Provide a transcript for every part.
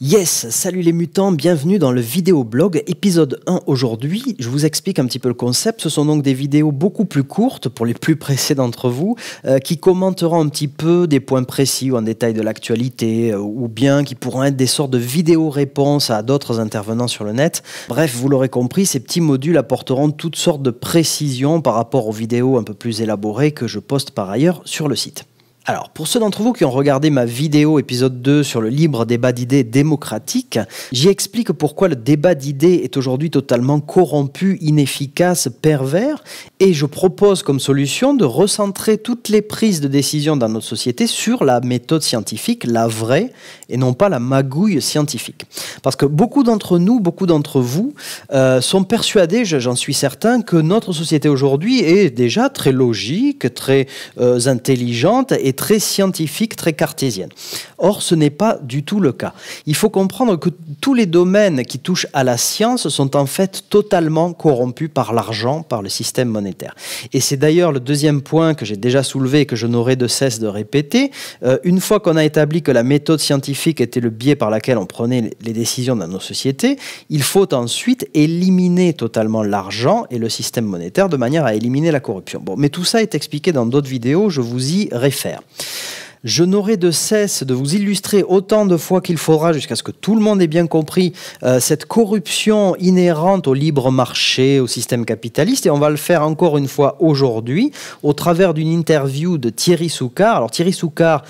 Yes, salut les mutants, bienvenue dans le vidéoblog, épisode 1 aujourd'hui. Je vous explique un petit peu le concept. Ce sont donc des vidéos beaucoup plus courtes, pour les plus pressés d'entre vous, qui commenteront un petit peu des points précis ou en détail de l'actualité, ou bien qui pourront être des sortes de vidéos-réponses à d'autres intervenants sur le net. Bref, vous l'aurez compris, ces petits modules apporteront toutes sortes de précisions par rapport aux vidéos un peu plus élaborées que je poste par ailleurs sur le site. Alors, pour ceux d'entre vous qui ont regardé ma vidéo épisode 2 sur le libre débat d'idées démocratique, j'y explique pourquoi le débat d'idées est aujourd'hui totalement corrompu, inefficace, pervers, et je propose comme solution de recentrer toutes les prises de décision dans notre société sur la méthode scientifique, la vraie, et non pas la magouille scientifique. Parce que beaucoup d'entre nous, beaucoup d'entre vous sont persuadés, j'en suis certain, que notre société aujourd'hui est déjà très logique, très intelligente et très scientifique, très cartésienne. Or, ce n'est pas du tout le cas. Il faut comprendre que tous les domaines qui touchent à la science sont en fait totalement corrompus par l'argent, par le système monétaire. Et c'est d'ailleurs le deuxième point que j'ai déjà soulevé et que je n'aurai de cesse de répéter. Une fois qu'on a établi que la méthode scientifique était le biais par lequel on prenait les décisions dans nos sociétés, il faut ensuite éliminer totalement l'argent et le système monétaire de manière à éliminer la corruption. Bon, mais tout ça est expliqué dans d'autres vidéos, je vous y réfère. Je n'aurai de cesse de vous illustrer autant de fois qu'il faudra jusqu'à ce que tout le monde ait bien compris cette corruption inhérente au libre marché, au système capitaliste. Et on va le faire encore une fois aujourd'hui au travers d'une interview de Thierry Soucard. Alors Thierry Soucard,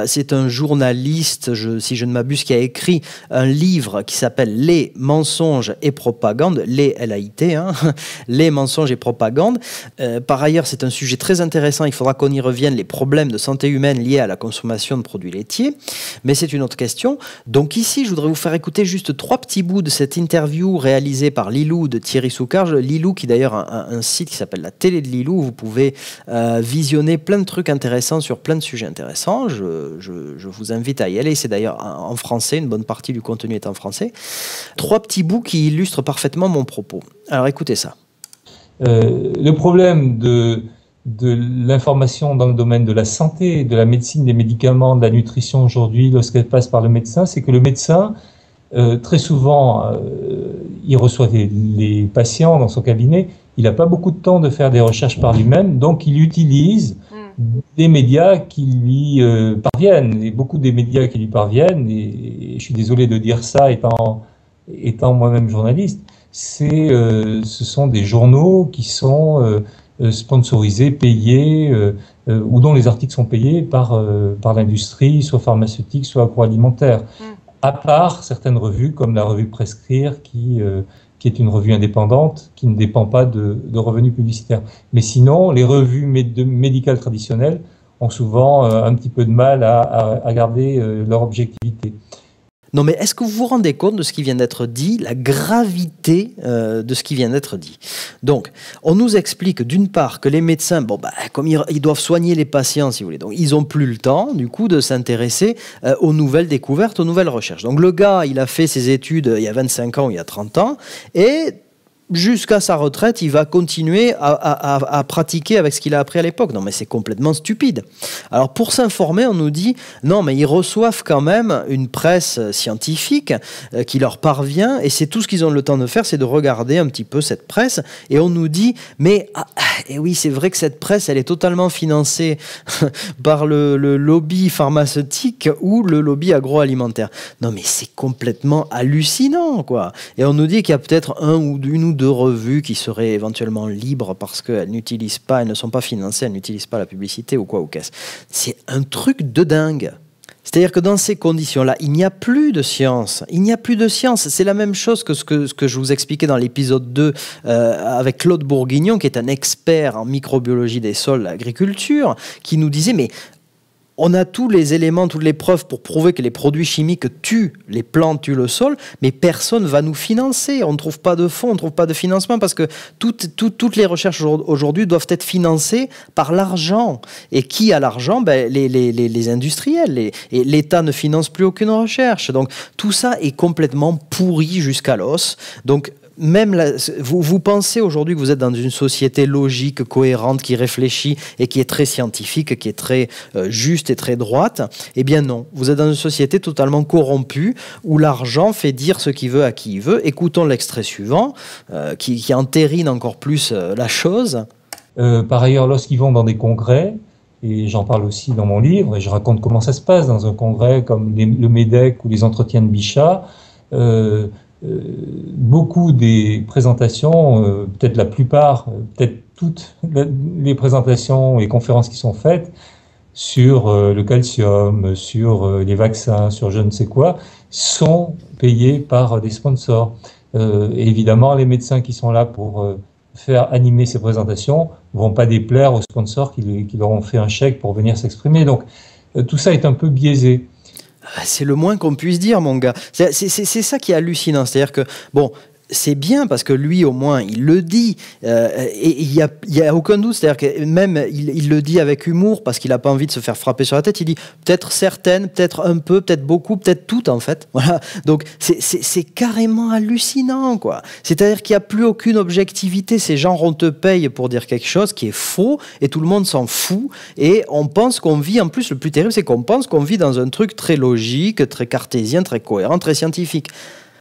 c'est un journaliste, si je ne m'abuse, qui a écrit un livre qui s'appelle « Les mensonges et propagande », les L-A-I-T, hein, les mensonges et propagande. Par ailleurs, c'est un sujet très intéressant, il faudra qu'on y revienne, les problèmes de santé humaine liés à la consommation de produits laitiers, mais c'est une autre question. Donc ici, je voudrais vous faire écouter juste 3 petits bouts de cette interview réalisée par Lilou de Thierry Soucard. Lilou qui d'ailleurs a un site qui s'appelle la télé de Lilou, où vous pouvez visionner plein de trucs intéressants sur plein de sujets intéressants. Je vous invite à y aller, c'est d'ailleurs en français, une bonne partie du contenu est en français. 3 petits bouts qui illustrent parfaitement mon propos. Alors écoutez ça. Le problème de l'information dans le domaine de la santé, de la médecine, des médicaments, de la nutrition aujourd'hui, lorsqu'elle passe par le médecin, c'est que le médecin, très souvent, il reçoit les patients dans son cabinet, il n'a pas beaucoup de temps de faire des recherches par lui-même, donc il utilise des médias qui lui parviennent, et beaucoup des médias qui lui parviennent, et je suis désolé de dire ça étant moi-même journaliste, ce sont des journaux qui sont sponsorisés, payés, ou dont les articles sont payés par l'industrie, soit pharmaceutique, soit agroalimentaire. À part certaines revues, comme la revue Prescrire, qui est une revue indépendante, qui ne dépend pas de revenus publicitaires. Mais sinon, les revues médicales traditionnelles ont souvent un petit peu de mal à garder leur objectivité. Non, mais est-ce que vous vous rendez compte de ce qui vient d'être dit, la gravité de ce qui vient d'être dit? Donc, on nous explique d'une part que les médecins, comme ils doivent soigner les patients, si vous voulez, donc ils n'ont plus le temps, du coup, de s'intéresser aux nouvelles découvertes, aux nouvelles recherches. Donc, le gars, il a fait ses études il y a 25 ans, il y a 30 ans, et jusqu'à sa retraite, il va continuer à pratiquer avec ce qu'il a appris à l'époque. Non, mais c'est complètement stupide. Alors, pour s'informer, on nous dit, non, mais ils reçoivent quand même une presse scientifique qui leur parvient, et c'est tout ce qu'ils ont le temps de faire, c'est de regarder un petit peu cette presse, et on nous dit, mais, et oui, c'est vrai que cette presse, elle est totalement financée par le lobby pharmaceutique ou le lobby agroalimentaire. Non, mais c'est complètement hallucinant, quoi. Et on nous dit qu'il y a peut-être une ou deux revues qui seraient éventuellement libres parce qu'elles n'utilisent pas, elles ne sont pas financées, elles n'utilisent pas la publicité ou quoi ou qu'est-ce. C'est un truc de dingue. C'est-à-dire que dans ces conditions-là, il n'y a plus de science. Il n'y a plus de science. C'est la même chose que ce que je vous expliquais dans l'épisode 2 avec Claude Bourguignon, qui est un expert en microbiologie des sols, l'agriculture, qui nous disait, mais on a tous les éléments, toutes les preuves pour prouver que les produits chimiques tuent les plantes, tuent le sol, mais personne ne va nous financer. On ne trouve pas de fonds, on ne trouve pas de financement parce que toutes les recherches aujourd'hui doivent être financées par l'argent. Et qui a l'argent? Les industriels. Et l'État ne finance plus aucune recherche. Donc tout ça est complètement pourri jusqu'à l'os. Donc même vous pensez aujourd'hui que vous êtes dans une société logique, cohérente, qui réfléchit et qui est très scientifique, qui est très juste et très droite. Eh bien non, vous êtes dans une société totalement corrompue où l'argent fait dire ce qu'il veut à qui il veut. Écoutons l'extrait suivant qui entérine encore plus la chose. Par ailleurs, lorsqu'ils vont dans des congrès, et j'en parle aussi dans mon livre, et je raconte comment ça se passe dans un congrès comme le MEDEC ou les entretiens de Bichat, beaucoup des présentations, peut-être la plupart, peut-être toutes les présentations et conférences qui sont faites sur le calcium, sur les vaccins, sur je ne sais quoi, sont payées par des sponsors. Et évidemment, les médecins qui sont là pour faire animer ces présentations vont pas déplaire aux sponsors qui leur ont fait un chèque pour venir s'exprimer. Donc, tout ça est un peu biaisé. C'est le moins qu'on puisse dire, mon gars. C'est ça qui est hallucinant. C'est-à-dire que, bon, c'est bien parce que lui, au moins, il le dit. Et il y a aucun doute. C'est-à-dire que même, il le dit avec humour parce qu'il n'a pas envie de se faire frapper sur la tête. Il dit peut-être certaines, peut-être un peu, peut-être beaucoup, peut-être toutes, en fait. Voilà. Donc, c'est carrément hallucinant, quoi. C'est-à-dire qu'il n'y a plus aucune objectivité. Ces gens, on te paye pour dire quelque chose qui est faux et tout le monde s'en fout. Et on pense qu'on vit, en plus, le plus terrible, c'est qu'on pense qu'on vit dans un truc très logique, très cartésien, très cohérent, très scientifique.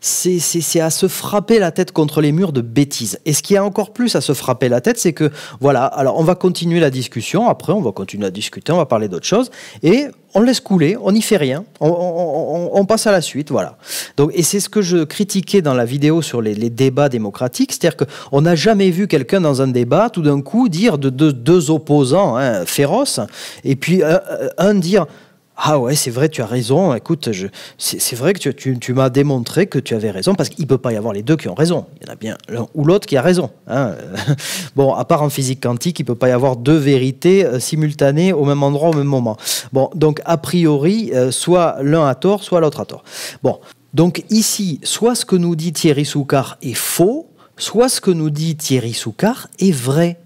C'est à se frapper la tête contre les murs de bêtises. Et ce qui est encore plus à se frapper la tête, c'est que, voilà, alors on va continuer la discussion, après on va continuer à discuter, on va parler d'autres choses, et on laisse couler, on n'y fait rien, on passe à la suite, voilà. Donc, et c'est ce que je critiquais dans la vidéo sur les débats démocratiques, c'est-à-dire qu'on n'a jamais vu quelqu'un dans un débat, tout d'un coup, dire de deux opposants féroces, et puis un dire... Ah ouais, c'est vrai, tu as raison. Écoute, c'est vrai que tu m'as démontré que tu avais raison, parce qu'il ne peut pas y avoir les deux qui ont raison. Il y en a bien l'un ou l'autre qui a raison. Hein. Bon, à part en physique quantique, il ne peut pas y avoir deux vérités simultanées au même endroit, au même moment. Bon, donc a priori, soit l'un a tort, soit l'autre a tort. Bon, donc ici, soit ce que nous dit Thierry Soucard est faux, soit ce que nous dit Thierry Soucard est vrai.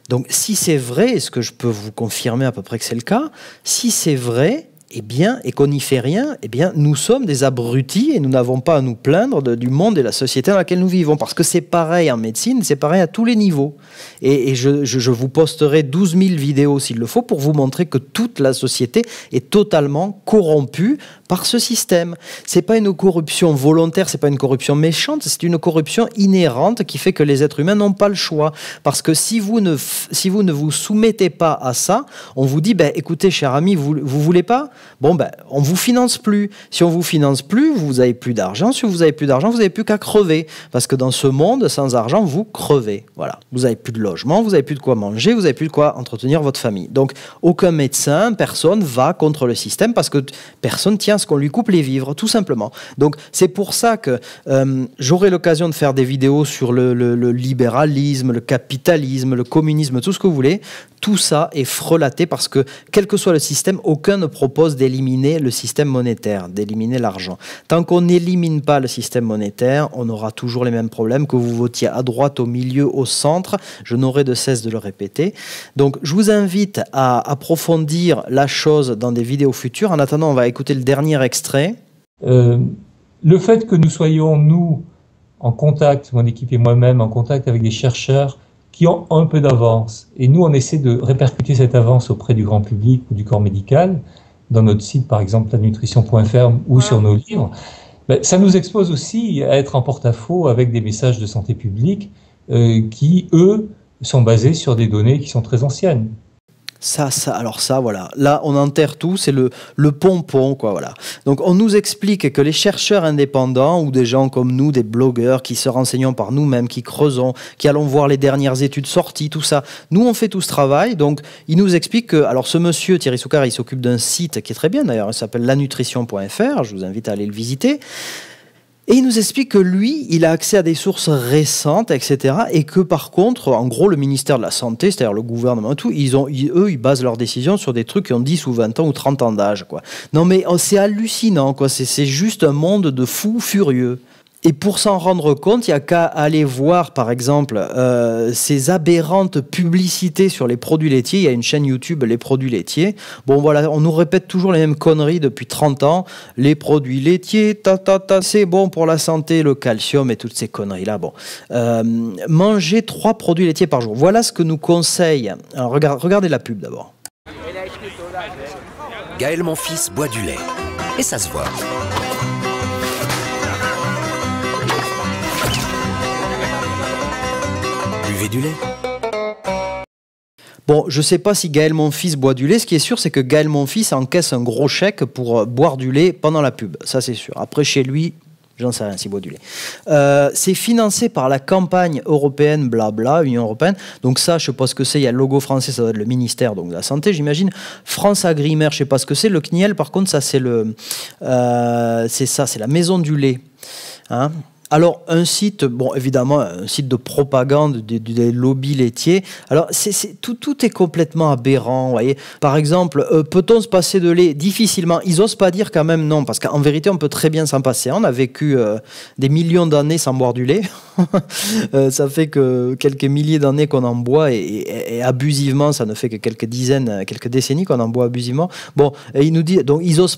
Donc si c'est vrai, est-ce que je peux vous confirmer à peu près que c'est le cas? Si c'est vrai... Eh bien, et qu'on n'y fait rien, eh bien, nous sommes des abrutis et nous n'avons pas à nous plaindre du monde et la société dans laquelle nous vivons. Parce que c'est pareil en médecine, c'est pareil à tous les niveaux. Et je vous posterai 12 000 vidéos s'il le faut pour vous montrer que toute la société est totalement corrompue par ce système. C'est pas une corruption volontaire, c'est pas une corruption méchante, c'est une corruption inhérente qui fait que les êtres humains n'ont pas le choix. Parce que si vous ne vous soumettez pas à ça, on vous dit, ben, écoutez, cher ami, vous voulez pas? Bon, ben, on ne vous finance plus. Si on ne vous finance plus, vous n'avez plus d'argent. Si vous n'avez plus d'argent, vous n'avez plus qu'à crever. Parce que dans ce monde, sans argent, vous crevez. Voilà. Vous n'avez plus de logement, vous n'avez plus de quoi manger, vous n'avez plus de quoi entretenir votre famille. Donc, aucun médecin, personne va contre le système parce que personne tient à ce qu'on lui coupe les vivres, tout simplement. Donc, c'est pour ça que j'aurai l'occasion de faire des vidéos sur le libéralisme, le capitalisme, le communisme, tout ce que vous voulez. Tout ça est frelaté parce que, quel que soit le système, aucun ne propose d'éliminer le système monétaire, d'éliminer l'argent. Tant qu'on n'élimine pas le système monétaire, on aura toujours les mêmes problèmes, que vous votiez à droite, au milieu, au centre. Je n'aurai de cesse de le répéter. Donc, je vous invite à approfondir la chose dans des vidéos futures. En attendant, on va écouter le dernier extrait. Le fait que nous soyons, nous, en contact, mon équipe et moi-même, en contact avec des chercheurs qui ont un peu d'avance, et nous, on essaie de répercuter cette avance auprès du grand public ou du corps médical, dans notre site, par exemple, lanutrition.fr ou sur nos livres, ben, ça nous expose aussi à être en porte-à-faux avec des messages de santé publique qui, eux, sont basés sur des données qui sont très anciennes. Alors ça, voilà. Là, on enterre tout, c'est le pompon, quoi, voilà. Donc, on nous explique que les chercheurs indépendants ou des gens comme nous, des blogueurs qui se renseignons par nous-mêmes, qui creusons, qui allons voir les dernières études sorties, tout ça, nous, on fait tout ce travail. Donc, il nous explique que, alors, ce monsieur, Thierry Soucard, il s'occupe d'un site qui est très bien, d'ailleurs, il s'appelle lanutrition.fr, je vous invite à aller le visiter. Et il nous explique que lui, il a accès à des sources récentes, etc. Et que par contre, en gros, le ministère de la Santé, c'est-à-dire le gouvernement et tout, eux, ils basent leurs décisions sur des trucs qui ont 10 ou 20 ans ou 30 ans d'âge, quoi. Non mais c'est hallucinant, quoi. C'est juste un monde de fous furieux. Et pour s'en rendre compte, il n'y a qu'à aller voir, par exemple, ces aberrantes publicités sur les produits laitiers. Il y a une chaîne YouTube, Les Produits Laitiers. Bon, voilà, on nous répète toujours les mêmes conneries depuis 30 ans. Les produits laitiers, c'est bon pour la santé, le calcium et toutes ces conneries-là. Bon, mangez 3 produits laitiers par jour. Voilà ce que nous conseille. Alors, regardez la pub d'abord. Gaël Monfils boit du lait. Et ça se voit. Buvez du lait. Bon, je ne sais pas si Gaël Monfils boit du lait. Ce qui est sûr, c'est que Gaël Monfils encaisse un gros chèque pour boire du lait pendant la pub. Ça, c'est sûr. Après, chez lui, j'en sais rien s'il boit du lait. C'est financé par la campagne européenne, blabla, Union européenne. Donc ça, je ne sais pas ce que c'est. Il y a le logo français, ça doit être le ministère donc, de la Santé, j'imagine. France Agrimer, je ne sais pas ce que c'est. Le CNIEL, par contre, ça, c'est c'est la maison du lait. Hein? Alors, un site, bon, évidemment, un site de propagande des lobbies laitiers. Alors, tout est complètement aberrant, vous voyez. Par exemple, peut-on se passer de lait? Difficilement. Ils n'osent pas dire quand même non, parce qu'en vérité, on peut très bien s'en passer. On a vécu des millions d'années sans boire du lait. Ça fait que quelques milliers d'années qu'on en boit et abusivement, ça ne fait que quelques décennies qu'on en boit abusivement. Bon, et ils nous disent, donc ils osent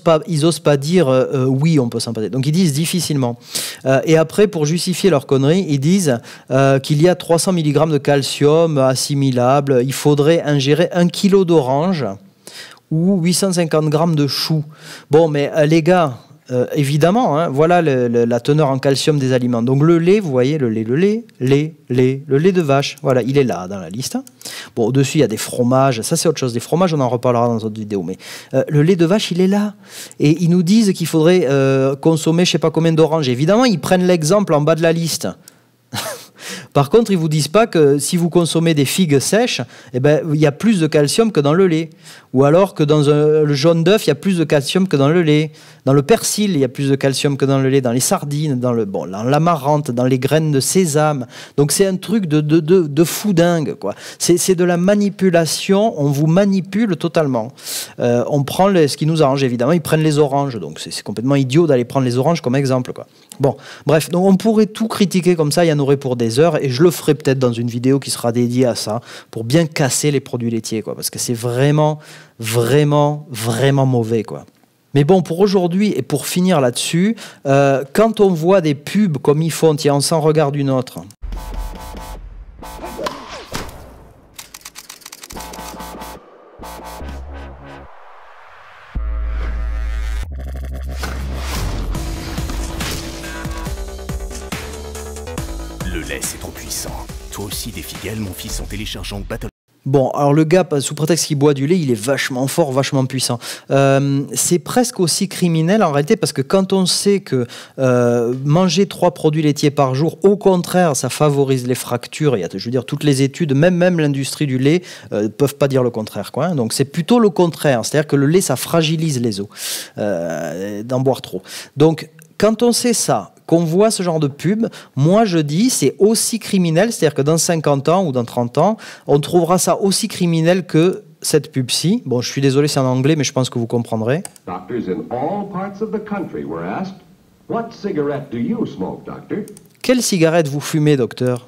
pas dire oui, on peut s'en passer. Donc ils disent difficilement. Et après, pour justifier leur connerie, ils disent qu'il y a 300 mg de calcium assimilable. Il faudrait ingérer 1 kg d'orange ou 850 g de choux. Bon, mais les gars. Évidemment, hein, voilà la teneur en calcium des aliments. Donc le lait, vous voyez, le lait de vache, voilà, il est là dans la liste. Bon, au-dessus, il y a des fromages, ça c'est autre chose. Des fromages, on en reparlera dans d'autres vidéos. Mais le lait de vache, il est là. Et ils nous disent qu'il faudrait consommer je ne sais pas combien d'oranges. Évidemment, ils prennent l'exemple en bas de la liste. Par contre, ils ne vous disent pas que si vous consommez des figues sèches, eh ben, il y a plus de calcium que dans le lait. Ou alors que dans le jaune d'œuf, il y a plus de calcium que dans le lait. Dans le persil, il y a plus de calcium que dans le lait. Dans les sardines, dans l'amarante, dans les graines de sésame. Donc c'est un truc de fou dingue, quoi. C'est de la manipulation, on vous manipule totalement. On prend ce qui nous arrange, évidemment. Ils prennent les oranges, donc c'est complètement idiot d'aller prendre les oranges comme exemple, quoi. Bon, bref, donc on pourrait tout critiquer comme ça, il y en aurait pour des heures, et je le ferai peut-être dans une vidéo qui sera dédiée à ça, pour bien casser les produits laitiers, quoi, parce que c'est vraiment mauvais, quoi. Mais bon, pour aujourd'hui, et pour finir là-dessus, quand on voit des pubs comme ils font, tiens, on s'en regarde une autre. Le lait, c'est trop puissant. Toi aussi, défie Gaël Monfils en téléchargeant Battle. Bon, alors le gars, sous prétexte qu'il boit du lait, il est vachement fort, vachement puissant. C'est presque aussi criminel en réalité, parce que quand on sait que manger 3 produits laitiers par jour, au contraire, ça favorise les fractures. Je veux dire, toutes les études, même l'industrie du lait, ne peuvent pas dire le contraire, quoi, hein. Donc c'est plutôt le contraire. C'est-à-dire que le lait, ça fragilise les os d'en boire trop. Donc, quand on sait ça, qu'on voit ce genre de pub, moi je dis c'est aussi criminel, c'est-à-dire que dans 50 ans ou dans 30 ans, on trouvera ça aussi criminel que cette pub-ci. Bon, je suis désolé, c'est en anglais, mais je pense que vous comprendrez. Doctors in all parts of the country were asked, "What cigarette do you smoke, doctor?" Quelle cigarette vous fumez, docteur?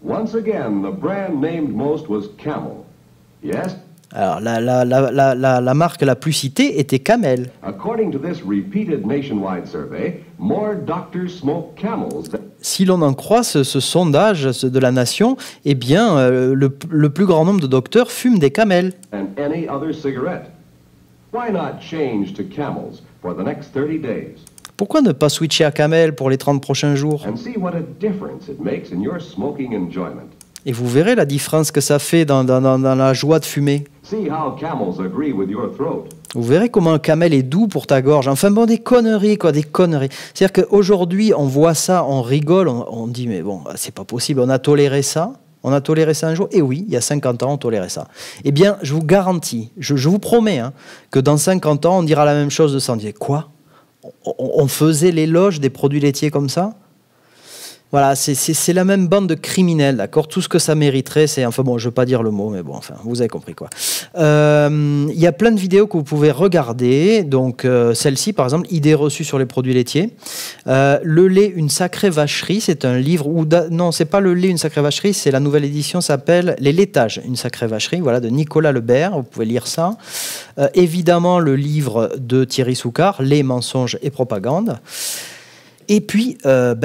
Once again, the brand named most was Camel. Yes? Alors, la marque la plus citée était Camel. According to this repeated nationwide survey, more doctors smoke Camels than... Si l'on en croit ce sondage de la Nation, eh bien, le plus grand nombre de docteurs fument des Camels. than any other cigarette. Why not change to Camels for the next 30 days Pourquoi ne pas switcher à Camel pour les 30 prochains jours? and see what a difference it makes in your smoking enjoyment? Et vous verrez la différence que ça fait dans la joie de fumer. See how Camels agree with your throat. Vous verrez comment un Camel est doux pour ta gorge. Enfin bon, des conneries, quoi, des conneries. C'est-à-dire qu'aujourd'hui, on voit ça, on rigole, on dit, mais bon, c'est pas possible, on a toléré ça. On a toléré ça un jour. Et oui, il y a 50 ans, on tolérait ça. Eh bien, je vous garantis, je vous promets, hein, que dans 50 ans, on dira la même chose de ça. On disait, quoi? On faisait l'éloge des produits laitiers comme ça? Voilà, c'est la même bande de criminels, d'accord. Tout ce que ça mériterait, c'est... Enfin bon, je ne veux pas dire le mot, mais bon, enfin, vous avez compris, quoi. Il y a plein de vidéos que vous pouvez regarder. Donc, celle-ci, par exemple, idées reçues sur les produits laitiers. Le lait, une sacrée vacherie, c'est un livre... Non, c'est pas le lait, une sacrée vacherie, c'est la nouvelle édition, s'appelle Les laitages, une sacrée vacherie, voilà, de Nicolas Lebert. Vous pouvez lire ça. Évidemment, le livre de Thierry Soucard, Les mensonges et propagande. Et puis,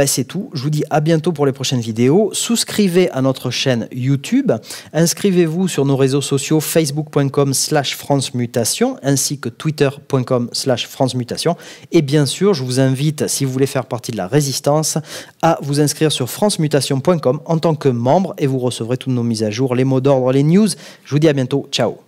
c'est tout. Je vous dis à bientôt pour les prochaines vidéos. Souscrivez à notre chaîne YouTube. Inscrivez-vous sur nos réseaux sociaux facebook.com/francemutation ainsi que twitter.com/francemutation. Et bien sûr, je vous invite, si vous voulez faire partie de la résistance, à vous inscrire sur francemutation.com en tant que membre et vous recevrez toutes nos mises à jour, les mots d'ordre, les news. Je vous dis à bientôt. Ciao.